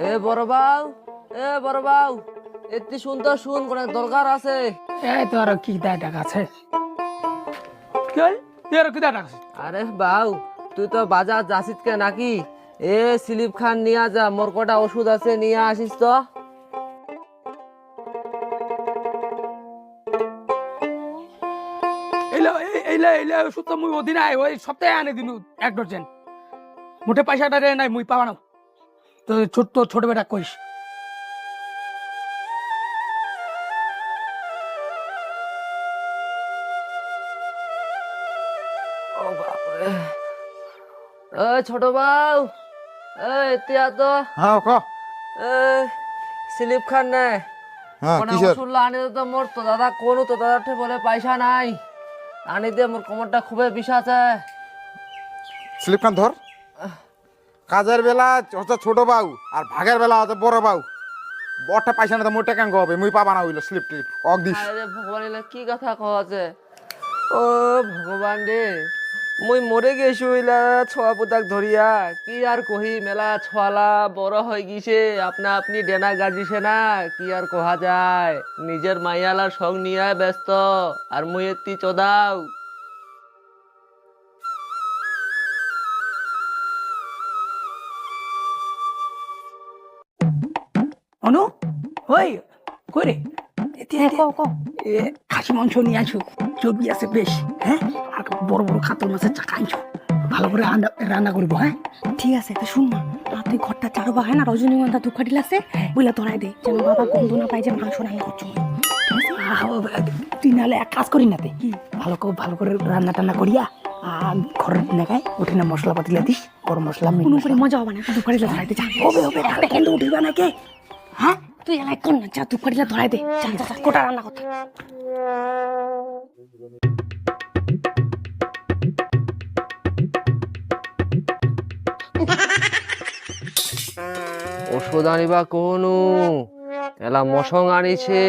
এ বড় বাউ, এ বড় বাউ, একটু শুন তো, শুন, কোন দরকার আছে। এই তো আর কি দায় টাকা আছে? কি হল? এর কি দায় টাকা আছে? আরে বাউ, তুই তো বাজার যাসিস কে নাকি? এ স্লিপ খান নিয়ে যা, মোর কটা ওষুধ আছে, নিয়ে আসিস তো। এইলা ওষুধ তো মুই ওদিন আই ওই সপ্তাহে আনে দিনু 1 ডজন। মোটে পয়সাটা রে নাই মুই পাবা না। তো ছোট বেটা কইস। ও বাপরে। এ ছোট বাউ, এতিয়া তো হ্যাঁ ক স্লিপ খান নে হ্যাঁ কোন কিসের ওষুধ আনি তো, মোর তো দাদা কোন তো দাদা বলে পয়সা নাই, আনি দে, মোর কোমরটা খুবই বিষ আছে। স্লিপ খান ধর। কাজের বেলা হচ্ছে ছোট বাউ আর ভাগের বেলা হচ্ছে বড় বাউ। বড়টা পয়সা না তো মোটা কেন হবে মুই পাবা না হইলো স্লিপ টিপ অক দিস। আরে ভগবান, এলা কি কথা কছে? ও ভগবান রে, মুই মরে গেছি হইলা ছোয়া পোতাক ধরিয়া, কি আর কহি, মেলা ছোয়ালা বড় হয়ে গিয়েছে, আপনা আপনি ডেনা গাজিছে না, কি আর কহা যায়। নিজের মাইয়ালার সং নিয়ে ব্যস্ত, আর মুই এত্তি চোদাও। অনু ওই কই রে? ক এ খাসি মাংস নিয়ে আসো, চর্বি আছে বেশ, হ্যাঁ, আর বড় বড় কাতল মাছের চাকা আনছো, ভালো করে রান্না করবো। হ্যাঁ ঠিক আছে, তা শুন না, তুই ঘরটা চারো বা হ্যাঁ না, রজনীগন্ধা ধূপকাঠি লাগছে বুঝলা ধরাই দে, যেন বাবা গন্ধ না পাই যে মাংস রান্না করছো। তুই নাহলে এক কাজ করি না তে, ভালো করে রান্না টান্না করিয়া আর ঘরের নেগায় উঠে না মশলা পাতি দিস, গরম মশলা কোনো করে মজা হবে না, ধূপকাঠি ধরাই দে, যা। হবে তাহলে কেন উঠিবা নাকি? হ্যাঁ তুই এলাই কর না, যা ধূপকাঠি ধরাই দে, যা যা যা, কোটা রান্না করতে। ওষুধ আনিবা কোনু, এলা মশং আনিছে।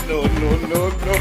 No, no, no, no.